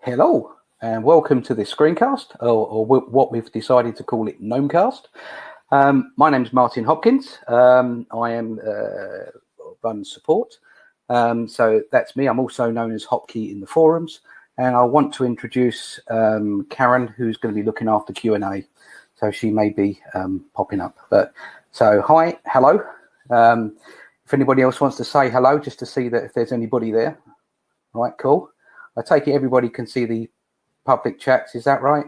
Hello and welcome to this screencast, or what we've decided to call it, Gnomecast. My name's Martin Hopkins. I am run support, so that's me. I'm also known as Hotkey in the forums, and I want to introduce Karen, who's going to be looking after Q&A. So she may be popping up. But so hi, hello. If anybody else wants to say hello, just to see that if there's anybody there. Right, cool. I take it everybody can see the public chats, is that right?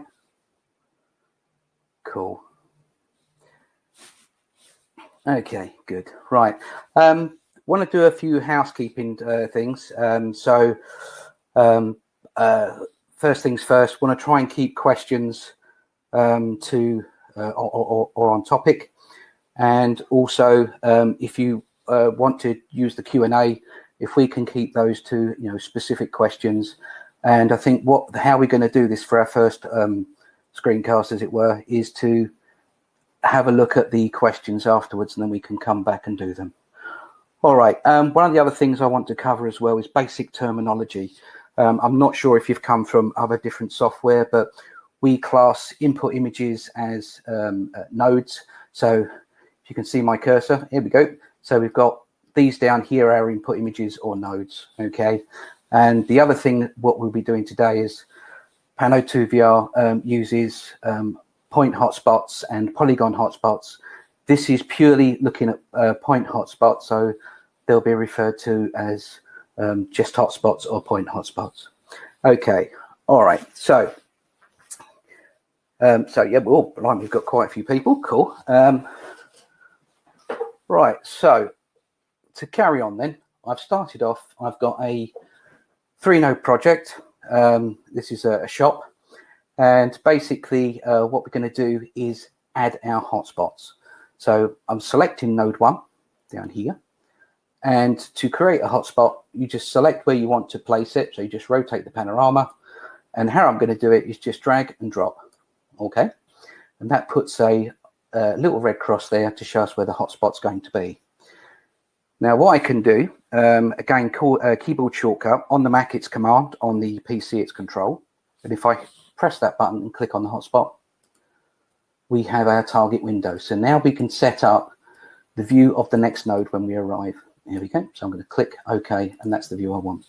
Cool. Okay, good. Right. Want to do a few housekeeping things. First things first, want to try and keep questions or on topic. And also, if you want to use the Q&A, if we can keep those to specific questions. And I think how we're going to do this for our first screencast, as it were, is to have a look at the questions afterwards, and then we can come back and do them. All right. One of the other things I want to cover as well is basic terminology. I'm not sure if you've come from other different software, but we class input images as nodes. So if you can see my cursor, here we go. So we've got these down here, our input images or nodes. Okay. And the other thing, what we'll be doing today is Pano2VR uses point hotspots and polygon hotspots. This is purely looking at point hotspots, so they'll be referred to as just hotspots or point hotspots. Okay, all right. So, yeah, we've got quite a few people. Cool. Right. So to carry on, then I've started off. I've got a 3-node project. This is a shop. And basically what we're going to do is add our hotspots. So I'm selecting node 1 down here. And to create a hotspot, you just select where you want to place it. So you just rotate the panorama. And how I'm going to do it is just drag and drop. Okay. And that puts a little red cross there to show us where the hotspot's going to be. Now, what I can do, again, keyboard shortcut. On the Mac, it's Command. On the PC, it's Control. And if I press that button and click on the hotspot, we have our target window. So now we can set up the view of the next node when we arrive. Here we go. So I'm going to click OK, and that's the view I want.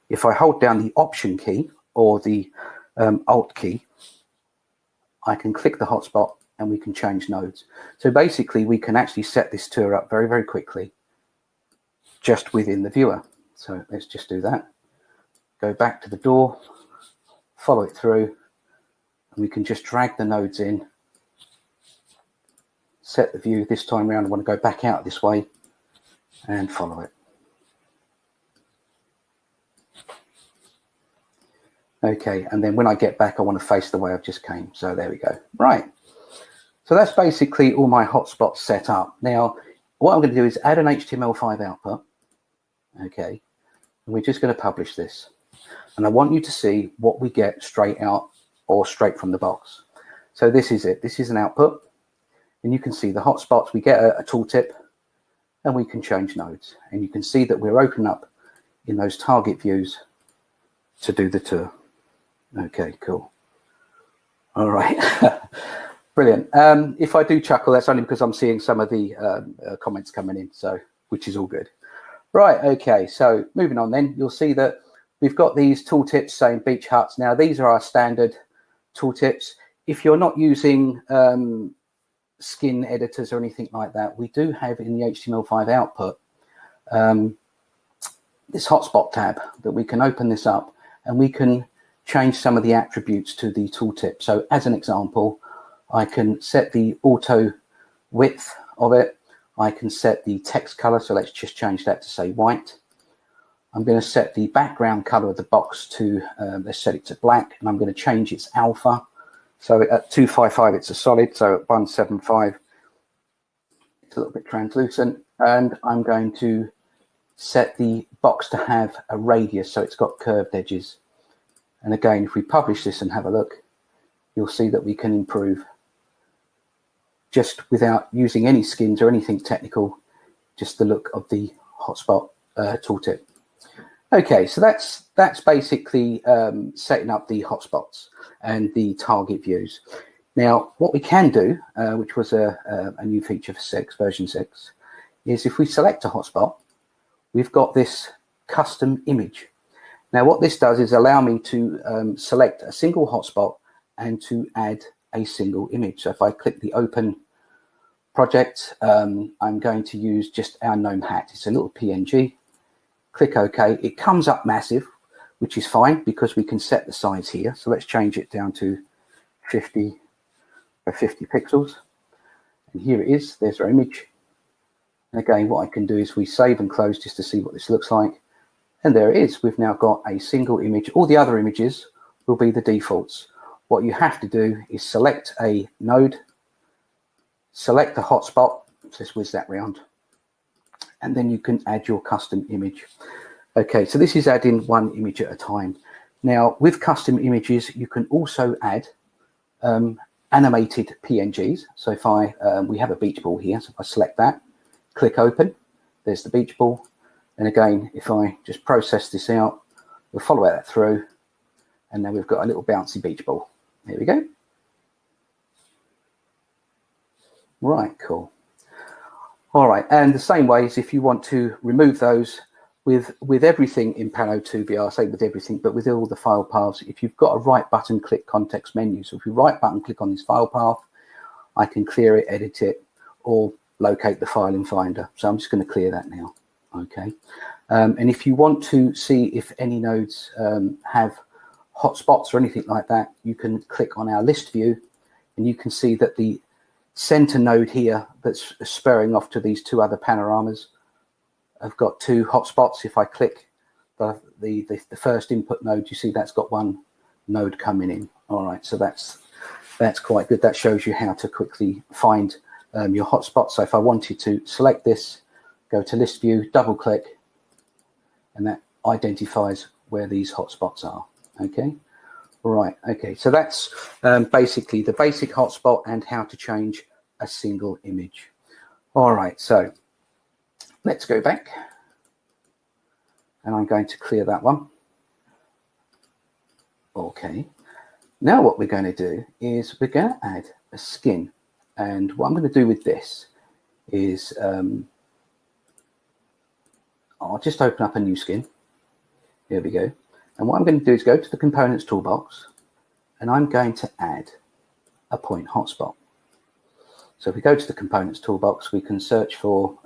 If I hold down the Option key or the Alt key, I can click the hotspot and we can change nodes. So basically, we can actually set this tour up very, very quickly just within the viewer. So let's just do that. Go back to the door, follow it through, and we can just drag the nodes in, set the view. This time around, I want to go back out this way and follow it. Okay, and then when I get back, I want to face the way I've just came. So there we go. Right. So that's basically all my hotspots set up. Now, what I'm going to do is add an HTML5 output. Okay, and we're just going to publish this. And I want you to see what we get straight out or straight from the box. So this is it. This is an output. And you can see the hotspots. We get a tooltip and we can change nodes. And you can see that we're open up in those target views to do the tour. Okay, cool. All right. Brilliant. If I do chuckle, that's only because I'm seeing some of the comments coming in, so which is all good. Right. Okay. So moving on, then you'll see that we've got these tooltips saying beach huts. Now these are our standard tooltips. If you're not using skin editors or anything like that, we do have in the HTML5 output this hotspot tab that we can open this up and we can change some of the attributes to the tooltip. So as an example, I can set the auto width of it. I can set the text color. So let's just change that to say white. I'm going to set the background color of the box to, let's set it to black. And I'm going to change its alpha. So at 255, it's a solid. So at 175, it's a little bit translucent. And I'm going to set the box to have a radius. So it's got curved edges. And again, if we publish this and have a look, you'll see that we can improve just without using any skins or anything technical, just the look of the hotspot tooltip. Okay, so that's basically setting up the hotspots and the target views. Now, what we can do, which was a new feature for version 6, is if we select a hotspot, we've got this custom image. Now, what this does is allow me to select a single hotspot and to add a single image. So if I click the open project, I'm going to use just our Gnome hat. It's a little PNG. Click OK. It comes up massive, which is fine because we can set the size here. So let's change it down to 50 by 50 pixels. And here it is. There's our image. And again, what I can do is we save and close just to see what this looks like. And there it is. We've now got a single image. All the other images will be the defaults. What you have to do is select a node, select the hotspot. Let's whiz that round. And then you can add your custom image. Okay, so this is adding one image at a time. Now, with custom images, you can also add animated PNGs. So if we have a beach ball here, so if I select that, click open, there's the beach ball. And again, if I just process this out, we'll follow that through. And now we've got a little bouncy beach ball. There we go. Right, cool. All right, and the same way is if you want to remove those with everything in Pano2VR, say with everything, but with all the file paths, if you've got a right button click context menu, so if you right button click on this file path, I can clear it, edit it, or locate the file in Finder. So I'm just going to clear that now. Okay, and if you want to see if any nodes have hotspots or anything like that, you can click on our list view, and you can see that the center node here that's spurring off to these two other panoramas have got two hotspots. If I click the first input node, you see that's got one node coming in. All right, so that's quite good. That shows you how to quickly find your hotspot. So if I wanted to select this, go to list view, double click, and that identifies where these hotspots are. Okay. Right, okay, so that's basically the basic hotspot and how to change a single image. All right, so let's go back. And I'm going to clear that one. Okay, now what we're going to do is we're going to add a skin. And what I'm going to do with this is I'll just open up a new skin. Here we go. And what I'm going to do is go to the components toolbox, and I'm going to add a point hotspot. So if we go to the components toolbox, we can search for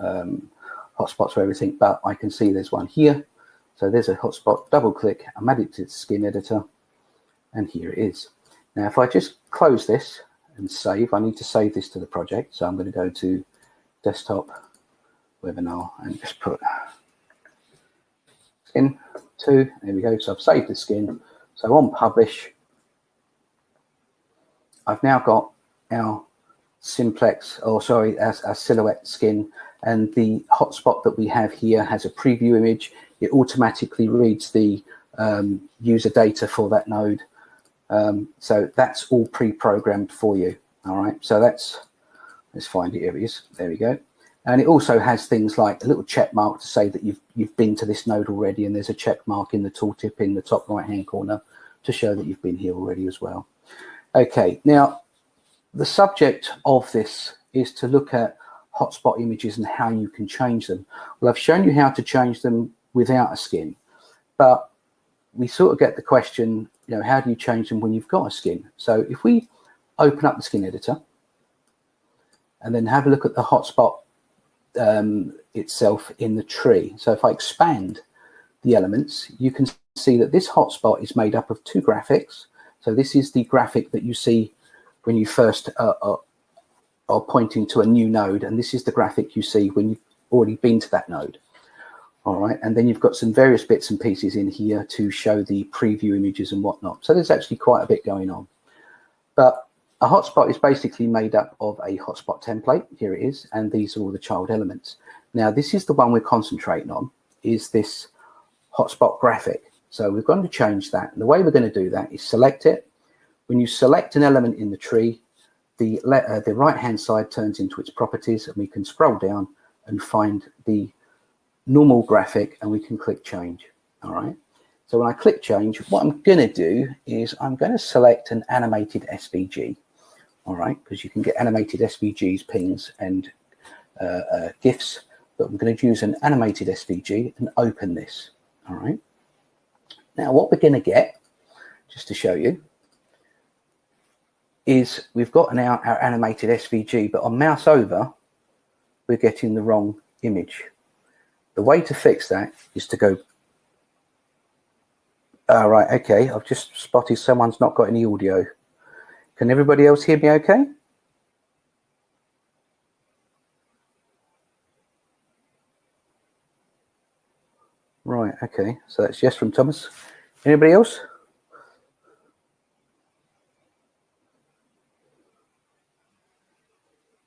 hotspots for everything, but I can see there's one here. So there's a hotspot, double click, I'm added to the skin editor, and here it is. Now, if I just close this and save, I need to save this to the project. So I'm going to go to desktop, webinar, and just put skin 2. There we go. So I've saved the skin. So on publish, I've now got our simplex, or sorry, our silhouette skin, and the hotspot that we have here has a preview image. It automatically reads the user data for that node. So that's all pre-programmed for you. All right. So let's find it. Here it is. There we go. And it also has things like a little check mark to say that you've been to this node already, and there's a check mark in the tooltip in the top right-hand corner to show that you've been here already as well. Okay, now the subject of this is to look at hotspot images and how you can change them. Well, I've shown you how to change them without a skin, but we sort of get the question, you know, how do you change them when you've got a skin? So if we open up the skin editor and then have a look at the hotspot itself in the tree. So if I expand the elements, you can see that this hotspot is made up of two graphics. So this is the graphic that you see when you first are pointing to a new node, and this is the graphic you see when you've already been to that node. All right, and then you've got some various bits and pieces in here to show the preview images and whatnot. So there's actually quite a bit going on. But a hotspot is basically made up of a hotspot template. Here it is, and these are all the child elements. Now, this is the one we're concentrating on, is this hotspot graphic. So we're going to change that. And the way we're going to do that is select it. When you select an element in the tree, the right-hand side turns into its properties, and we can scroll down and find the normal graphic, and we can click change. All right. So when I click change, what I'm going to do is I'm going to select an animated SVG. All right, because you can get animated SVGs, pings, and GIFs. But I'm going to use an animated SVG and open this. All right. Now what we're going to get, just to show you, is we've got now our animated SVG, but on mouse over, we're getting the wrong image. The way to fix that is to go, all right, okay, I've just spotted someone's not got any audio. Can everybody else hear me okay? Right, okay, so that's yes from Thomas. Anybody else?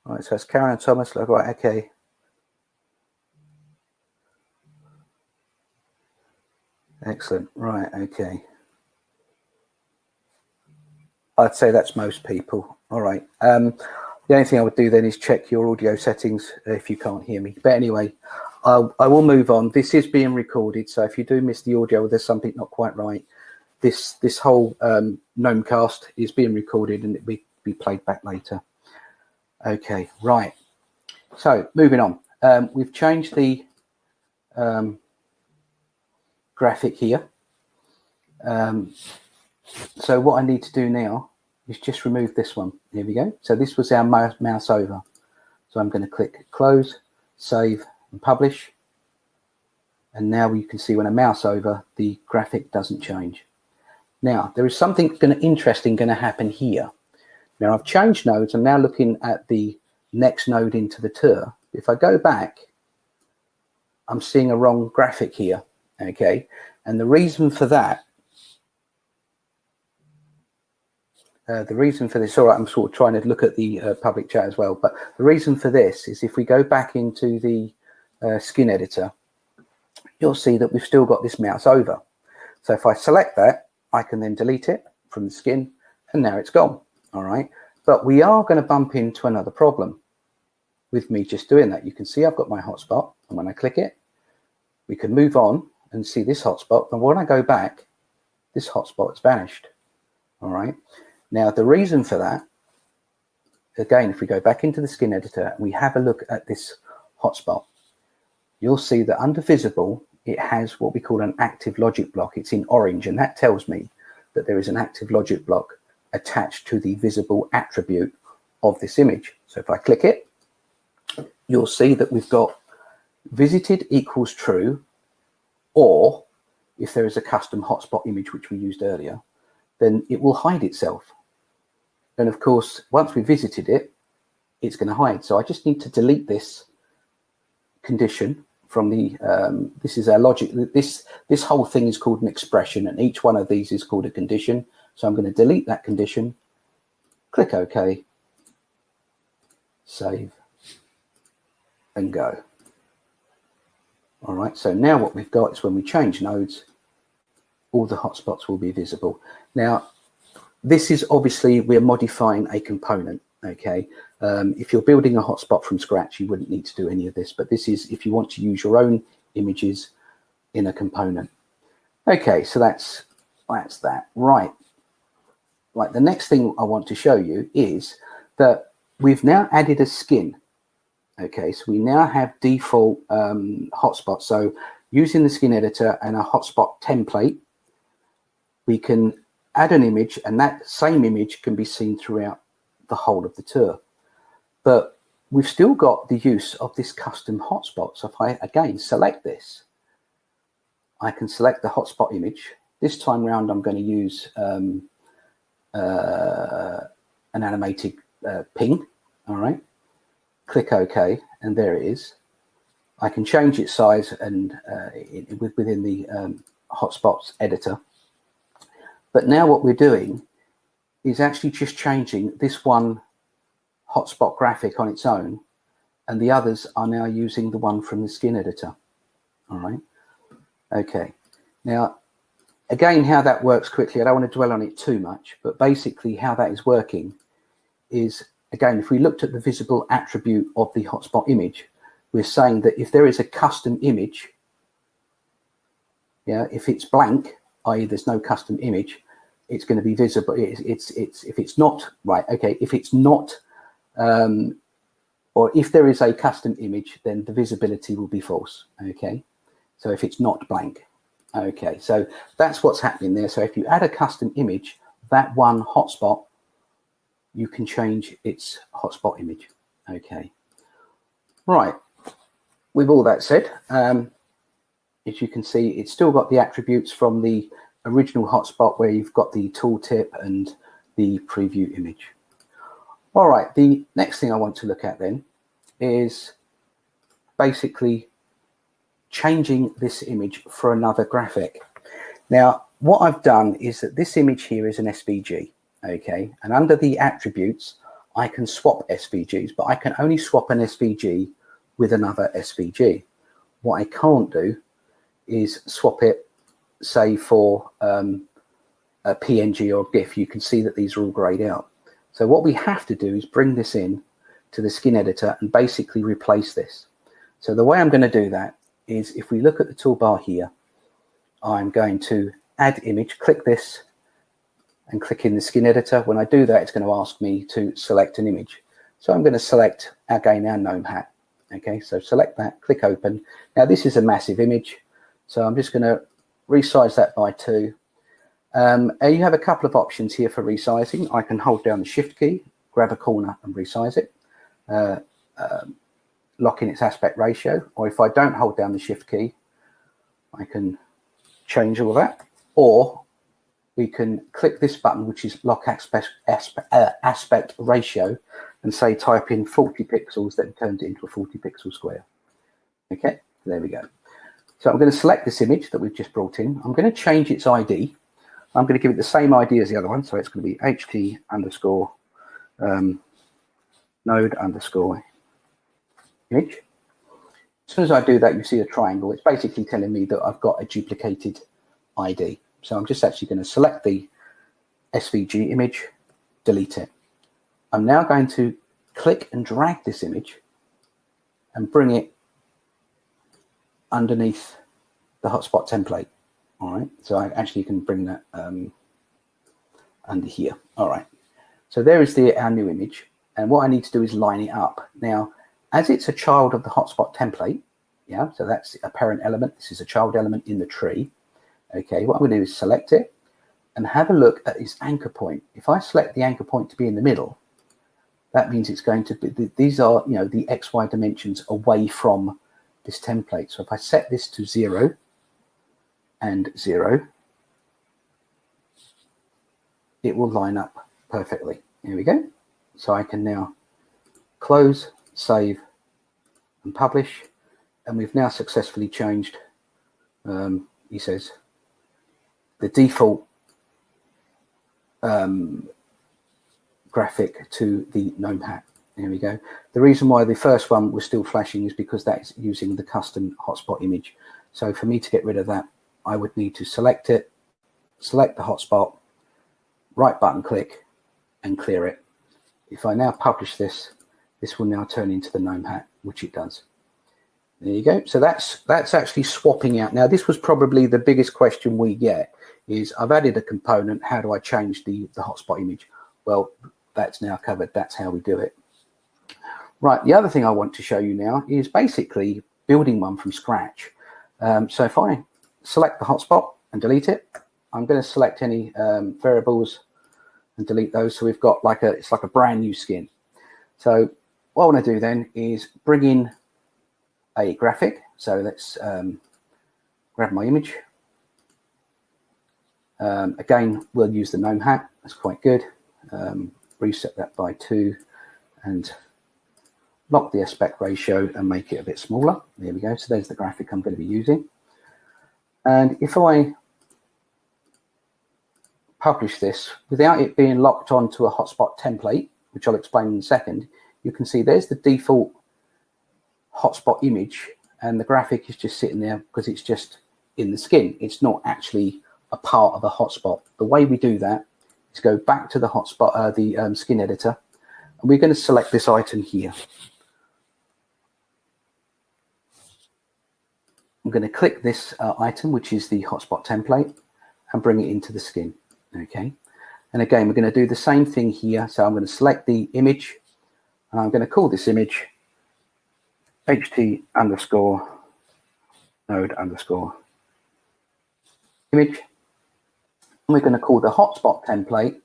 All right, so it's Karen and Thomas. Right, okay. Excellent. Right, okay. I'd say that's most people. All right. The only thing I would do then is check your audio settings if you can't hear me. But anyway, I will move on. This is being recorded, so if you do miss the audio or there's something not quite right, this whole Gnome cast is being recorded and it will be played back later. Okay, right. So moving on. We've changed the graphic here. So what I need to do now is just remove this one. Here we go. So this was our mouse over. So I'm going to click close, save, and publish. And now you can see when I mouse over, the graphic doesn't change. Now, there is something interesting going to happen here. Now, I've changed nodes. I'm now looking at the next node into the tour. If I go back, I'm seeing a wrong graphic here. Okay. And the reason for that, all right, I'm sort of trying to look at the public chat as well, but the reason for this is if we go back into the skin editor, you'll see that we've still got this mouse over. So if I select that, I can then delete it from the skin, and now it's gone. All right, but we are going to bump into another problem with me just doing that. You can see I've got my hotspot, and when I click it, we can move on and see this hotspot. And when I go back, this hotspot has vanished. All right. Now, the reason for that, again, if we go back into the skin editor and we have a look at this hotspot, you'll see that under visible, it has what we call an active logic block. It's in orange, and that tells me that there is an active logic block attached to the visible attribute of this image. So if I click it, you'll see that we've got visited equals true, or if there is a custom hotspot image, which we used earlier, then it will hide itself. And of course, once we visited it, it's going to hide. So I just need to delete this condition from the, this is our logic. This whole thing is called an expression, and each one of these is called a condition. So I'm going to delete that condition, click OK, save, and go. All right, so now what we've got is when we change nodes, all the hotspots will be visible. Now, this is obviously, we're modifying a component, okay? If you're building a hotspot from scratch, you wouldn't need to do any of this, but this is if you want to use your own images in a component. Okay, so that's that. Right, the next thing I want to show you is that we've now added a skin. Okay, so we now have default hotspots. So using the skin editor and a hotspot template, we can add an image, and that same image can be seen throughout the whole of the tour. But we've still got the use of this custom hotspot. So if I, again, select this, I can select the hotspot image. This time round, I'm going to use an animated ping, all right? Click OK, and there it is. I can change its size and within the hotspots editor. But now what we're doing is actually just changing this one hotspot graphic on its own, and the others are now using the one from the skin editor. All right. Okay. Now, again, how that works quickly, I don't want to dwell on it too much, but basically how that is working is, again, if we looked at the visible attribute of the hotspot image, we're saying that if there is a custom image Yeah, if it's blank, i.e. there's no custom image, it's going to be visible. It's if it's not right, okay, if it's not or if there is a custom image, then the visibility will be false. Okay, so if it's not blank. Okay, so that's what's happening there. So if you add a custom image, that one hotspot, you can change its hotspot image. Okay, right. With all that said, as you can see, it's still got the attributes from the original hotspot where you've got the tooltip and the preview image. All right, the next thing I want to look at then is basically changing this image for another graphic. Now, what I've done is that this image here is an SVG, okay? And under the attributes, I can swap SVGs, but I can only swap an SVG with another SVG. What I can't do is swap it, say, for a PNG or a GIF. You can see that these are all grayed out. So what we have to do is bring this in to the skin editor and basically replace this. So the way I'm going to do that is if we look at the toolbar here, I'm going to add image, click this and click in the skin editor. When I do that, it's going to ask me to select an image. So I'm going to select again our gnome hat. Okay, so select that, click open. Now this is a massive image, so I'm just going to resize that by 2. You have a couple of options here for resizing. I can hold down the shift key, grab a corner and resize it, lock in its aspect ratio, or if I don't hold down the shift key, I can change all that, or we can click this button, which is lock aspect ratio, and say type in 40 pixels, then turns it into a 40 pixel square. Okay, there we go. So I'm going to select this image that we've just brought in. I'm going to change its ID. I'm going to give it the same ID as the other one, so it's going to be ht underscore node underscore image. As soon as I do that, you see a triangle. It's basically telling me that I've got a duplicated ID. So I'm just actually going to select the SVG image, delete it. I'm now going to click and drag this image and bring it underneath the hotspot template. All right, so I actually can bring that under here. All right, so there is our new image, and what I need to do is line it up. Now, as it's a child of the hotspot template, yeah, so that's a parent element. This is a child element in the tree. Okay, what I'm going to do is select it and have a look at its anchor point. If I select the anchor point to be in the middle, that means it's going to be, these are, you know, the XY dimensions away from this template. So if I set this to 0 and 0, it will line up perfectly. Here we go. So I can now close, save, and publish. And we've now successfully changed, he says, the default graphic to the gnome hat. There we go. The reason why the first one was still flashing is because that's using the custom hotspot image. So for me to get rid of that, I would need to select it, select the hotspot, right button click, and clear it. If I now publish this, this will now turn into the gnome hat, which it does. There you go. So that's actually swapping out. Now, this was probably the biggest question we get is I've added a component. How do I change the hotspot image? Well, that's now covered. That's how we do it. Right. The other thing I want to show you now is basically building one from scratch. So if I select the hotspot and delete it, I'm going to select any variables and delete those. So we've got it's like a brand new skin. So what I want to do then is bring in a graphic. So let's grab my image. Again, we'll use the gnome hat. That's quite good. Reset that by 2 and lock the aspect ratio and make it a bit smaller. There we go. So there's the graphic I'm going to be using. And if I publish this without it being locked onto a hotspot template, which I'll explain in a second, you can see there's the default hotspot image and the graphic is just sitting there because it's just in the skin. It's not actually a part of a hotspot. The way we do that is go back to the hotspot, the skin editor, and we're going to select this item here. I'm going to click this item, which is the hotspot template, and bring it into the skin. Okay. And again, we're going to do the same thing here. So I'm going to select the image, and I'm going to call this image ht underscore node underscore image. And we're going to call the hotspot template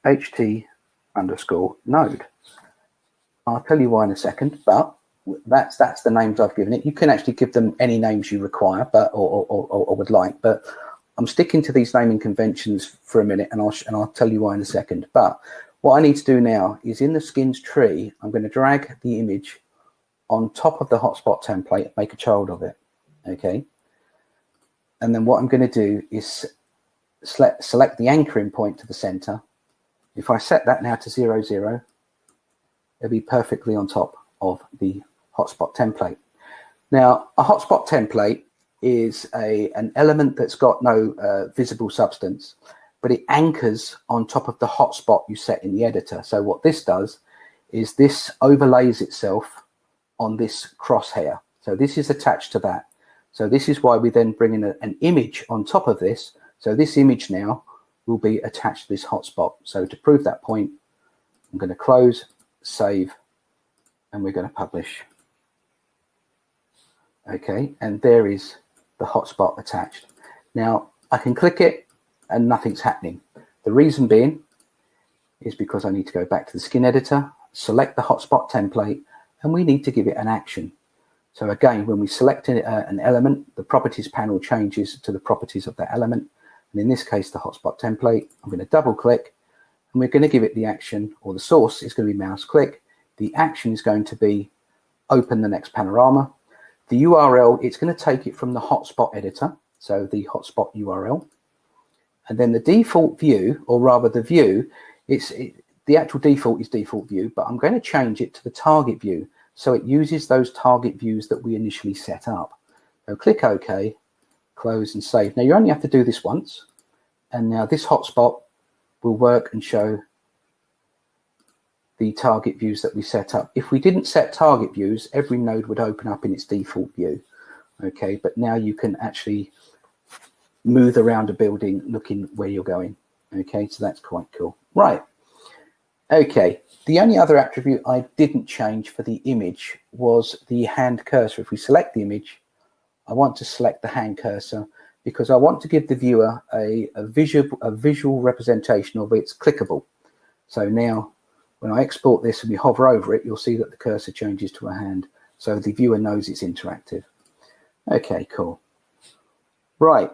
ht underscore node. I'll tell you why in a second, but that's the names I've given it. You can actually give them any names you require, but or would like, but I'm sticking to these naming conventions for a minute, and I'll tell you why in a second. But what I need to do now is in the skins tree, I'm going to drag the image on top of the hotspot template and make a child of it. Okay. And then what I'm going to do is select the anchoring point to the center. If I set that now to 0, 0, it'll be perfectly on top of the hotspot template. Now, a hotspot template is an element that's got no visible substance, but it anchors on top of the hotspot you set in the editor. So what this does is this overlays itself on this crosshair. So this is attached to that. So this is why we then bring in an image on top of this. So this image now will be attached to this hotspot. So to prove that point, I'm going to close, save, and we're going to publish. Okay, and there is the hotspot attached. Now I can click it and nothing's happening. The reason being is because I need to go back to the skin editor, select the hotspot template, and we need to give it an action. So again, when we select an element, the properties panel changes to the properties of that element. And in this case, the hotspot template, I'm going to double click and we're going to give it the action, or the source is going to be mouse click. The action is going to be open the next panorama. The URL, it's going to take it from the hotspot editor. So the hotspot URL. And then the default view, or rather the view, the actual default is default view, but I'm going to change it to the target view. So it uses those target views that we initially set up. So click OK, close and save. Now you only have to do this once. And now this hotspot will work and show the target views that we set up. If we didn't set target views, every node would open up in its default view. Okay, but now you can actually move around a building looking where you're going. Okay, so that's quite cool. Right. Okay, the only other attribute I didn't change for the image was the hand cursor. If we select the image, I want to select the hand cursor because I want to give the viewer a visual representation of it's clickable. So now when I export this and we hover over it, you'll see that the cursor changes to a hand. So the viewer knows it's interactive. Okay, cool. Right.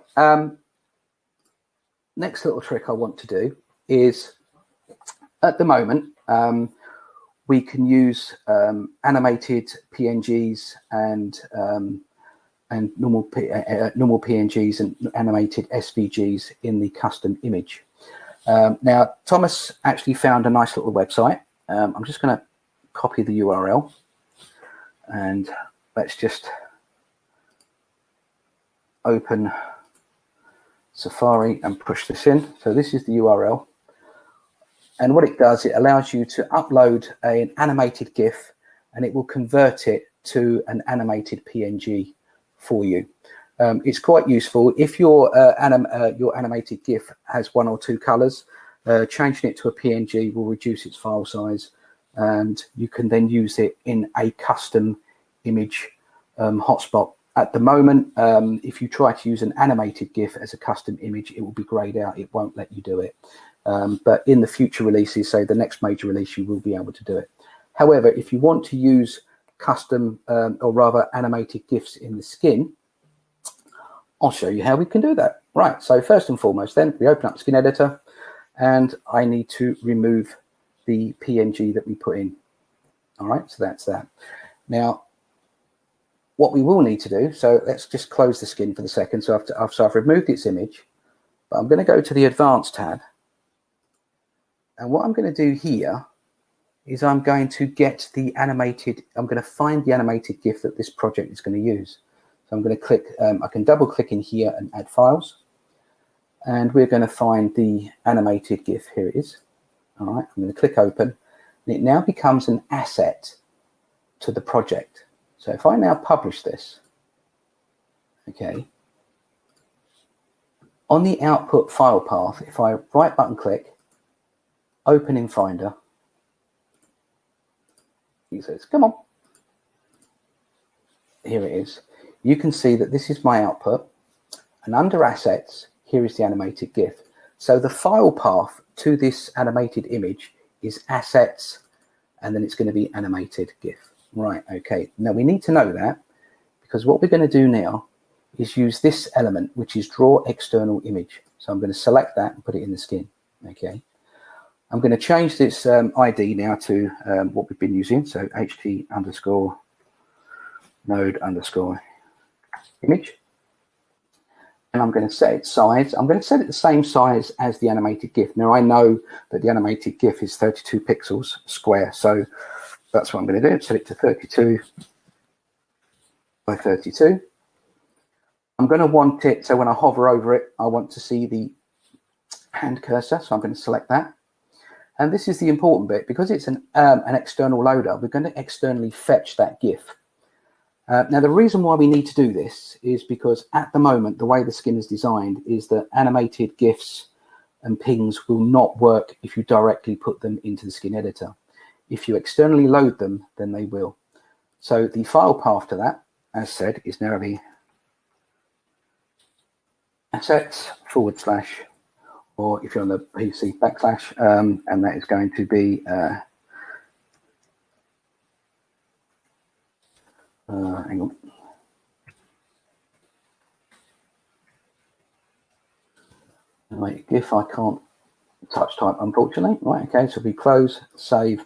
Next little trick I want to do is, at the moment, we can use animated PNGs and normal PNGs and animated SVGs in the custom image. Now, Thomas actually found a nice little website. I'm just going to copy the URL and let's just open Safari and push this in. So this is the URL. And what it does, it allows you to upload an animated GIF and it will convert it to an animated PNG for you. It's quite useful. If your animated GIF has 1 or 2 colors, changing it to a PNG will reduce its file size and you can then use it in a custom image hotspot. At the moment, if you try to use an animated GIF as a custom image, it will be grayed out. It won't let you do it. But in the future releases, say the next major release, you will be able to do it. However, if you want to use custom or rather animated GIFs in the skin, I'll show you how we can do that. Right, so first and foremost then, we open up Skin Editor and I need to remove the PNG that we put in. All right, so that's that. Now, what we will need to do, so let's just close the skin for the second. So I've removed its image, but I'm going to go to the Advanced tab. And what I'm going to do here is I'm going to get the animated, I'm going to find the animated GIF that this project is going to use. So I'm going to click, I can double click in here and add files. And we're going to find the animated GIF. Here it is. All right, I'm going to click open. And it now becomes an asset to the project. So if I now publish this, Okay. On the output file path, if I right button click, open in Finder, it says, come on. Here it is. You can see that this is my output, and under assets, here is the animated GIF. So the file path to this animated image is assets, and then it's going to be animated GIF. Right, okay. Now we need to know that, because what we're going to do now is use this element, which is draw external image. So I'm going to select that and put it in the skin. Okay. I'm going to change this ID now to what we've been using. So ht underscore node underscore image. And I'm going to set its size. I'm going to set it the same size as the animated GIF. Now I know that the animated GIF is 32 pixels square. So that's what I'm going to do. Set it to 32 by 32. I'm going to want it, so when I hover over it, I want to see the hand cursor. So I'm going to select that. And this is the important bit, because it's an external loader, we're going to externally fetch that GIF. Now, the reason why we need to do this is because at the moment, the way the skin is designed is that animated GIFs and pings will not work if you directly put them into the skin editor. If you externally load them, then they will. So the file path to that, as said, is now the assets /, or if you're on the PC, /, and that is going to be hang on. Wait, GIF, I can't touch type, unfortunately. Right, okay, so we close, save.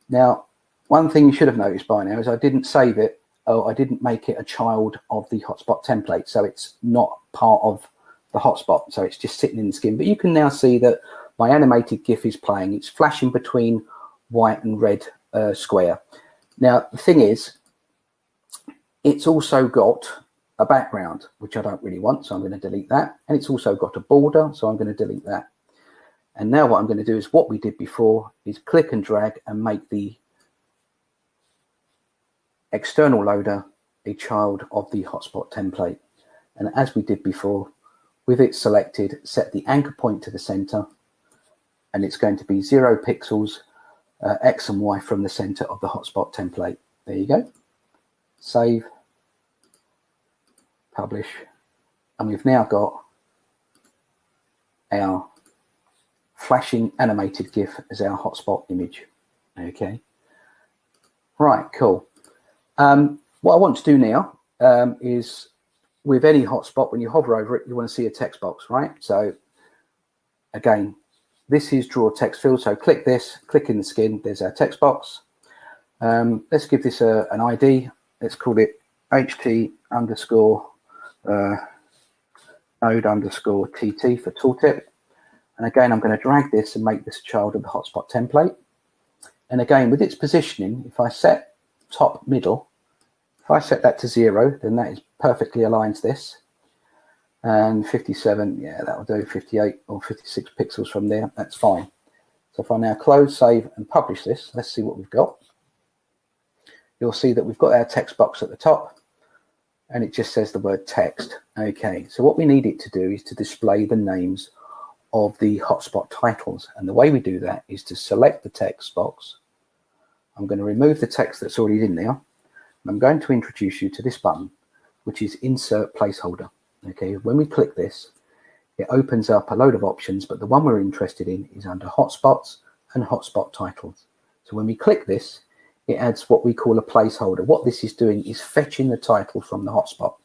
Now, one thing you should have noticed by now is I didn't save it, or I didn't make it a child of the hotspot template, so it's not part of the hotspot, so it's just sitting in the skin. But you can now see that my animated GIF is playing. It's flashing between white and red square. Now, the thing is, it's also got a background, which I don't really want, so I'm going to delete that. And it's also got a border, so I'm going to delete that. And now what I'm going to do is what we did before, is click and drag and make the external loader a child of the hotspot template. And as we did before, with it selected, set the anchor point to the center, and it's going to be 0 pixels X and Y from the center of the hotspot template. There you go. Save, publish, and we've now got our flashing animated GIF as our hotspot image. Okay. Right, cool. What I want to do now is, with any hotspot, when you hover over it, you want to see a text box, right? So again, this is draw text field. So click this, click in the skin, there's our text box. Let's give this an ID. Let's call it ht underscore node underscore tt for tooltip. And again, I'm going to drag this and make this a child of the hotspot template. And again, with its positioning, if I set top middle, if I set that to 0, then that is perfectly aligns this. And 57, yeah, that'll do. 58 or 56 pixels from there, that's fine. So if I now close, save, and publish this, let's see what we've got. You'll see that we've got our text box at the top, and it just says the word text. Okay, so what we need it to do is to display the names of the hotspot titles. And the way we do that is to select the text box. I'm going to remove the text that's already in there. And I'm going to introduce you to this button, which is Insert Placeholder. Okay, when we click this, it opens up a load of options, but the one we're interested in is under Hotspots and Hotspot Titles. So when we click this, it adds what we call a placeholder. What this is doing is fetching the title from the hotspot.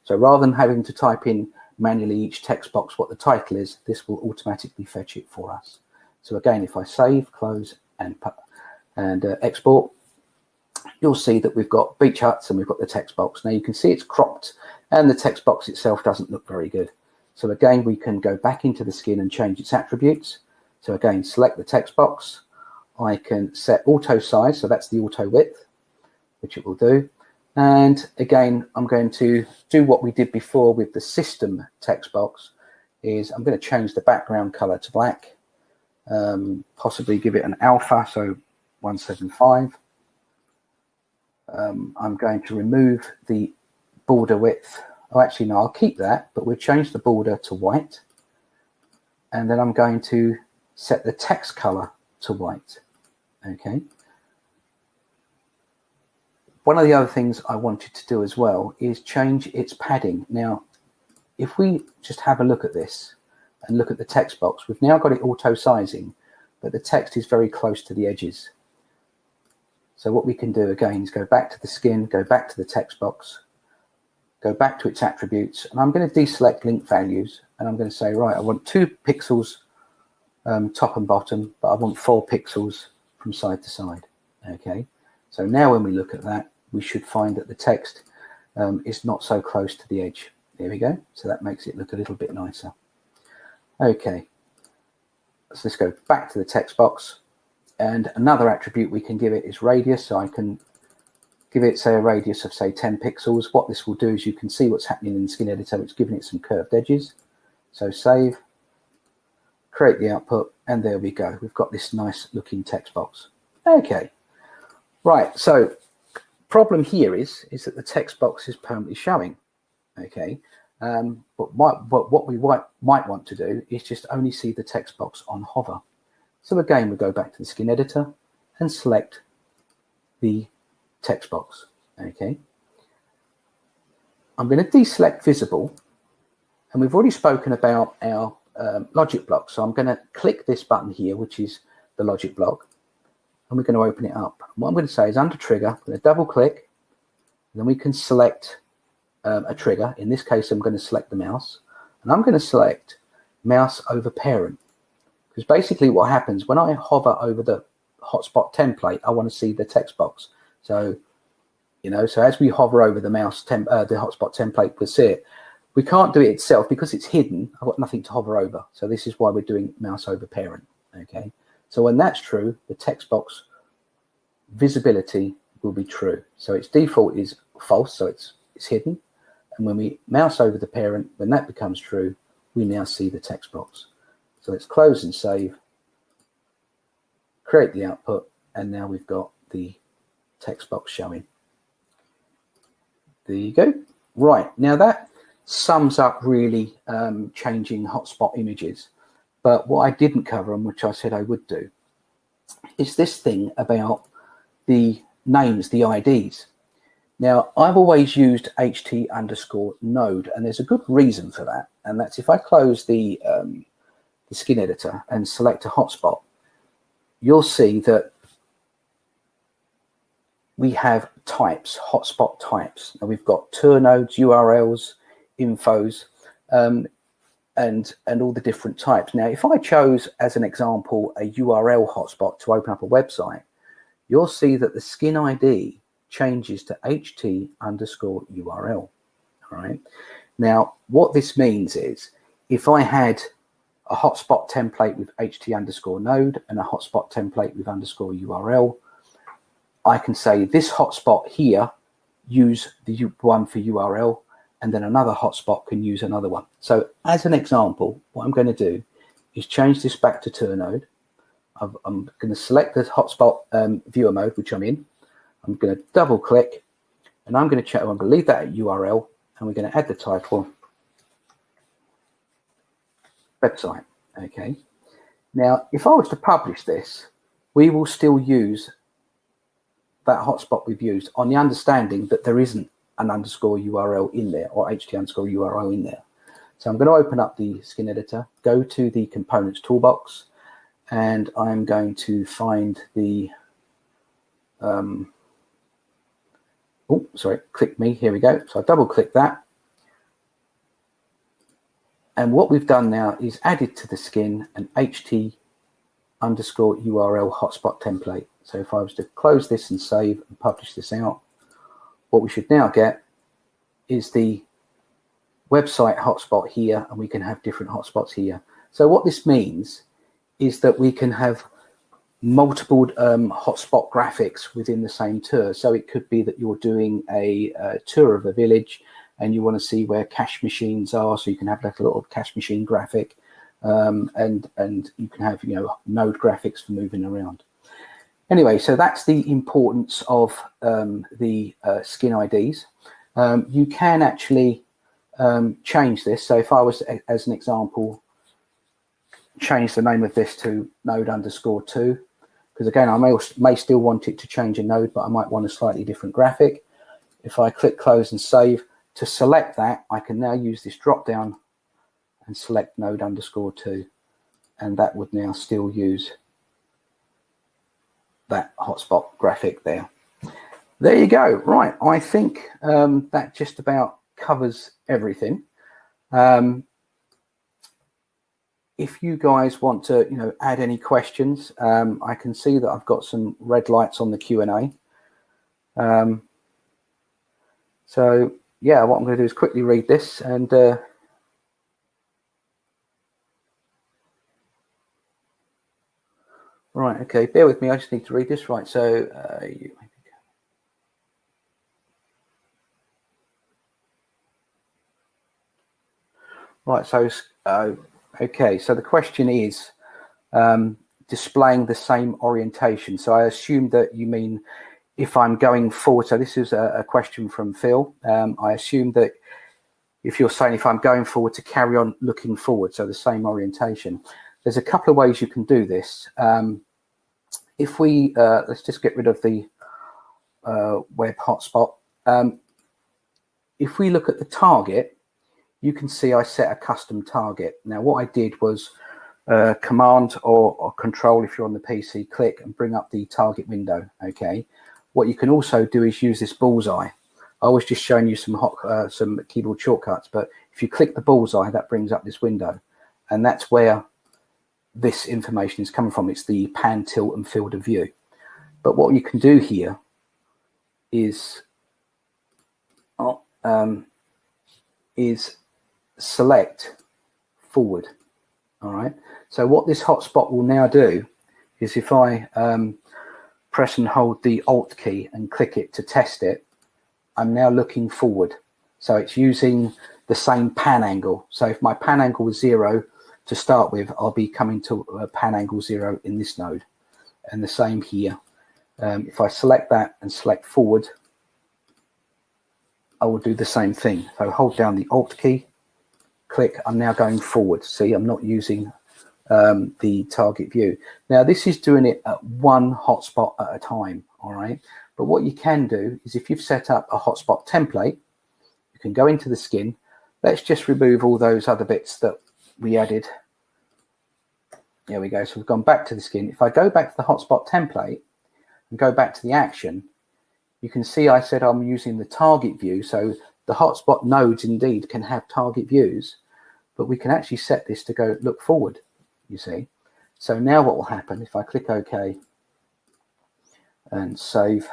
So rather than having to type in manually each text box what the title is, this will automatically fetch it for us. So again, if I save, close, and export, you'll see that we've got beach huts and we've got the text box. Now you can see it's cropped and the text box itself doesn't look very good. So again, we can go back into the skin and change its attributes. So again, select the text box. I can set auto size, so that's the auto width, which it will do. And again, I'm going to do what we did before with the system text box, is I'm going to change the background color to black, possibly give it an alpha, so 175. I'm going to remove the border width Oh, actually, no, I'll keep that, but we'll change the border to white. And then I'm going to set the text color to white. Okay. One of the other things I wanted to do as well is change its padding. Now, if we just have a look at this and look at the text box, we've now got it auto sizing, but the text is very close to the edges. So what we can do again is go back to the skin, go back to the text box, go back to its attributes, and I'm going to deselect link values, and I'm going to say, right, I want 2 pixels top and bottom, but I want 4 pixels from side to side. Okay, so now when we look at that, we should find that the text is not so close to the edge. There we go. So that makes it look a little bit nicer. Okay, so let's go back to the text box, and another attribute we can give it is radius. So I can give it, say, a radius of, say, 10 pixels. What this will do is you can see what's happening in the skin editor. It's giving it some curved edges. So save, create the output, and there we go. We've got this nice looking text box. Okay, right. So problem here is that the text box is permanently showing. Okay, but what we might want to do is just only see the text box on hover. So again, we go back to the skin editor and select the text box. Okay, I'm going to deselect visible, and we've already spoken about our logic block. So I'm going to click this button here, which is the logic block, and we're going to open it up. And what I'm going to say is under trigger, I'm going to double click, and then we can select a trigger. In this case, I'm going to select the mouse, and I'm going to select mouse over parent, because basically what happens when I hover over the hotspot template, I want to see the text box. So, you know, so as we hover over the the hotspot template, we'll see it. We can't do it itself because it's hidden. I've got nothing to hover over. So this is why we're doing mouse over parent. Okay. So when that's true, the text box visibility will be true. So its default is false, so it's hidden. And when we mouse over the parent, when that becomes true, we now see the text box. So let's close and save, create the output, and now we've got the text box showing. There you go. Right, now that sums up really changing hotspot images. But what I didn't cover, and which I said I would do, is this thing about the names, the IDs. Now, I've always used ht_node, and there's a good reason for that. And that's if I close the skin editor and select a hotspot, you'll see that we have types, hotspot types. Now we've got tour nodes, URLs, infos, and all the different types. Now, if I chose, as an example, a URL hotspot to open up a website, you'll see that the skin ID changes to ht_URL. All right. Now, what this means is if I had a hotspot template with ht_node and a hotspot template with _URL, I can say this hotspot here, use the one for URL, and then another hotspot can use another one. So as an example, what I'm going to do is change this back to tour node. I'm going to select the hotspot viewer mode, which I'm in. I'm going to double click, and I'm going to check. I'm going to leave that at URL, and we're going to add the title website. Okay. Now, if I was to publish this, we will still use that hotspot we've used on the understanding that there isn't an _URL in there or ht_URL in there. So I'm going to open up the skin editor, go to the components toolbox, and I'm going to find the click me, here we go. So I double click that, and what we've done now is added to the skin an ht_URL hotspot template. So if I was to close this and save and publish this out, what we should now get is the website hotspot here, and we can have different hotspots here. So what this means is that we can have multiple hotspot graphics within the same tour. So it could be that you're doing a tour of a village and you want to see where cash machines are, so you can have like a little cash machine graphic, and you can have, you know, node graphics for moving around. Anyway, so that's the importance of the skin IDs. You can actually change this. So if I was, as an example, change the name of this to node_2, because again, I may still want it to change a node, but I might want a slightly different graphic. If I click close and save, to select that, I can now use this drop down and select node_2, and that would now still use that hotspot graphic there. There you go. Right, I think that just about covers everything. If you guys want to, add any questions, I can see that I've got some red lights on the Q&A. So yeah, what I'm going to do is quickly read this and right, okay, bear with me. I just need to read this. Right, so right, so okay, so the question is displaying the same orientation. So I assume that you mean if I'm going forward. So this is a question from Phil. I assume that if you're saying if I'm going forward to carry on looking forward, so the same orientation. There's a couple of ways you can do this. If we, let's just get rid of the web hotspot. If we look at the target, you can see I set a custom target. Now what I did was command or control, if you're on the PC, click and bring up the target window. Okay. What you can also do is use this bullseye. I was just showing you some keyboard shortcuts, but if you click the bullseye, that brings up this window, and that's where this information is coming from. It's the pan, tilt, and field of view. But what you can do here is select forward. All right. So what this hotspot will now do is if I press and hold the Alt key and click it to test it, I'm now looking forward. So it's using the same pan angle. So if my pan angle was 0 to start with, I'll be coming to a pan angle 0 in this node. And the same here. If I select that and select forward, I will do the same thing. So hold down the Alt key, click, I'm now going forward. See, I'm not using the target view. Now this is doing it at one hotspot at a time. All right. But what you can do is if you've set up a hotspot template, you can go into the skin. Let's just remove all those other bits that we added. There we go. So we've gone back to the skin. If I go back to the hotspot template and go back to the action, you can see I said I'm using the target view. So the hotspot nodes indeed can have target views, but we can actually set this to go look forward, you see. So now what will happen if I click OK and save,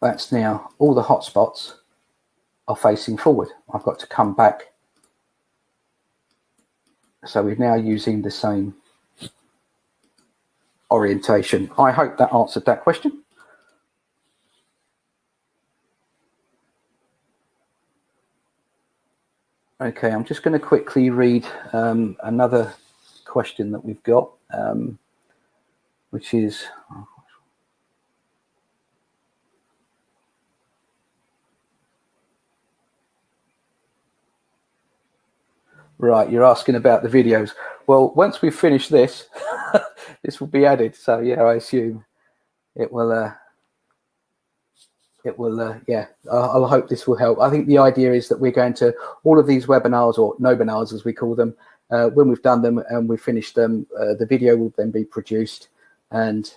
that's now all the hotspots are facing forward. I've got to come back. So we're now using the same orientation. I hope that answered that question. Okay, I'm just going to quickly read another question that we've got, which is, right, you're asking about the videos. Well, once we finish this, this will be added. So yeah, I assume it will, yeah, I'll hope this will help. I think the idea is that we're going to, all of these webinars, or no-binars as we call them, when we've done them and we've finished them, the video will then be produced. And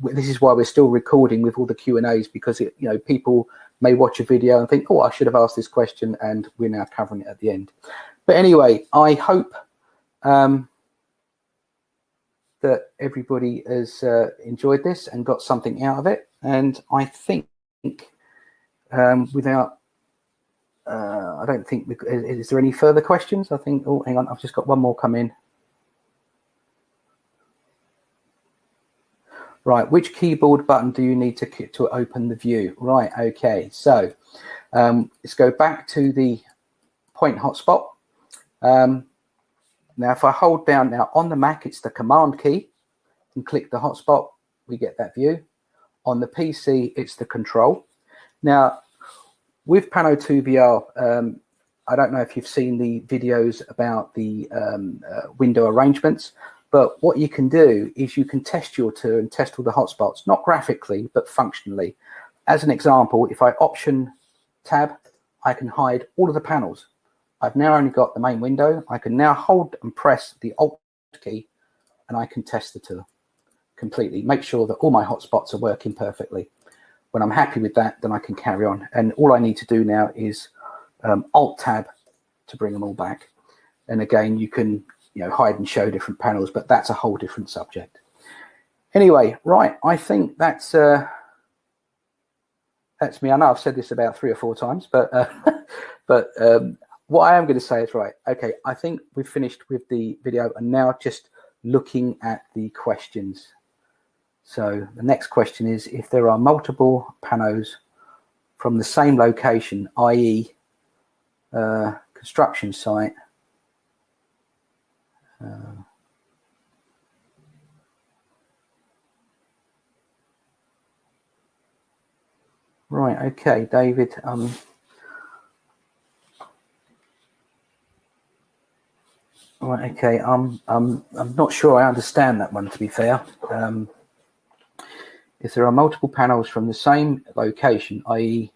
this is why we're still recording with all the Q&As, because people may watch a video and think, oh, I should have asked this question, and we're now covering it at the end. But anyway, I hope that everybody has enjoyed this and got something out of it. And I think without, I don't think, is there any further questions? I think, oh, hang on, I've just got one more come in. Right, which keyboard button do you need to open the view? Right, okay, so let's go back to the point hotspot. Now, if I hold down now on the Mac, it's the Command key, and click the hotspot, we get that view. On the PC, it's the Control. Now, with Pano2VR, I don't know if you've seen the videos about the window arrangements, but what you can do is you can test your tour and test all the hotspots, not graphically, but functionally. As an example, if I option tab, I can hide all of the panels. I've now only got the main window. I can now hold and press the Alt key, and I can test the tour completely, make sure that all my hotspots are working perfectly. When I'm happy with that, then I can carry on. And all I need to do now is Alt tab to bring them all back. And again, you can hide and show different panels, but that's a whole different subject. Anyway, right, I think that's me. I know I've said this about 3 or 4 times, but what I am going to say is, right, okay, I think we've finished with the video and now just looking at the questions. So the next question is, if there are multiple panos from the same location, i.e. construction site, right, okay, David, right, okay, I'm not sure I understand that one, to be fair. If there are multiple panels from the same location, i.e.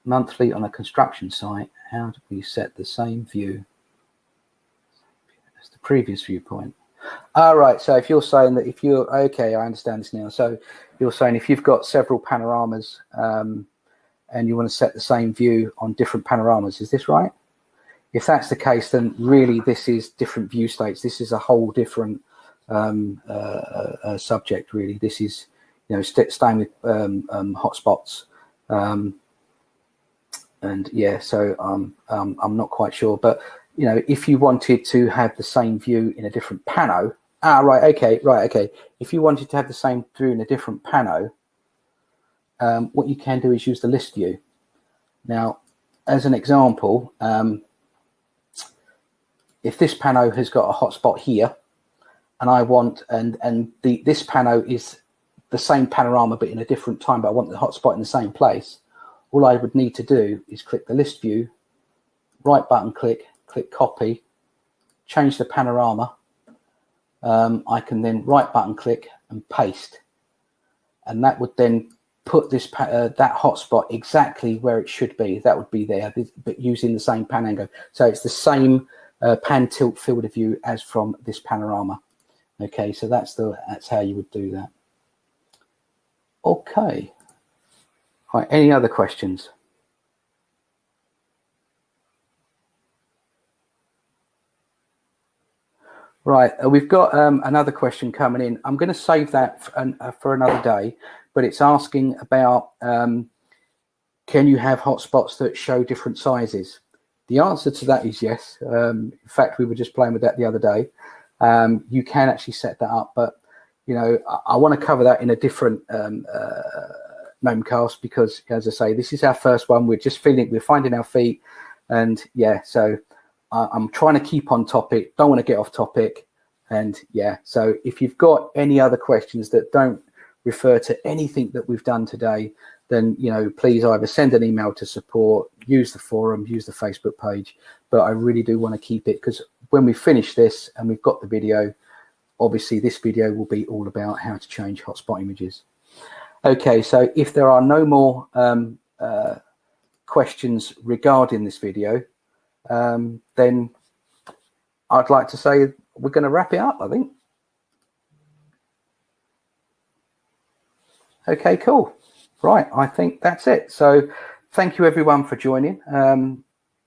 monthly on a construction site, how do we set the same view as the previous viewpoint? Right, so if you're saying that if you're, okay, I understand this now. So you're saying if you've got several panoramas and you want to set the same view on different panoramas, is this right? If that's the case, then really this is different view states. This is a whole different subject, really. This is, staying with hotspots. And yeah, so I'm not quite sure, but if you wanted to have the same view in a different pano, right, okay. If you wanted to have the same view in a different pano, what you can do is use the list view. Now, as an example, if this pano has got a hotspot here, and I want, this pano is the same panorama but in a different time, but I want the hotspot in the same place, all I would need to do is click the list view, right button click copy, change the panorama. I can then right button click and paste, and that would then put this that hotspot exactly where it should be. That would be there, but using the same pan angle. So it's the same pan tilt field of view as from this panorama. Okay, so that's how you would do that. Okay. Right, any other questions? Right, we've got another question coming in. I'm going to save that for another day, but it's asking about can you have hotspots that show different sizes? The answer to that is yes. In fact, we were just playing with that the other day. You can actually set that up, but I want to cover that in a different Gnomecast, because, as I say, this is our first one. We're finding our feet, and yeah, so I'm trying to keep on topic, don't want to get off topic. And yeah, so if you've got any other questions that don't refer to anything that we've done today, then please either send an email to support, use the forum, use the Facebook page. But I really do want to keep it, because when we finish this and we've got the video, obviously this video will be all about how to change hotspot images. Okay, so if there are no more questions regarding this video, then I'd like to say we're going to wrap it up, I think. Okay, cool. Right, I think that's it. So thank you everyone for joining,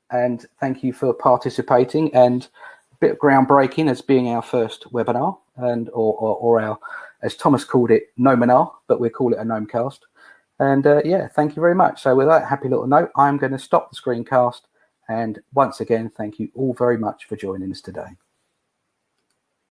and thank you for participating, and a bit of groundbreaking as being our first webinar, and or our, as Thomas called it, Gnominar, but we'll call it a Gnomecast. And yeah, thank you very much. So with that happy little note, I'm going to stop the screencast. And once again, thank you all very much for joining us today.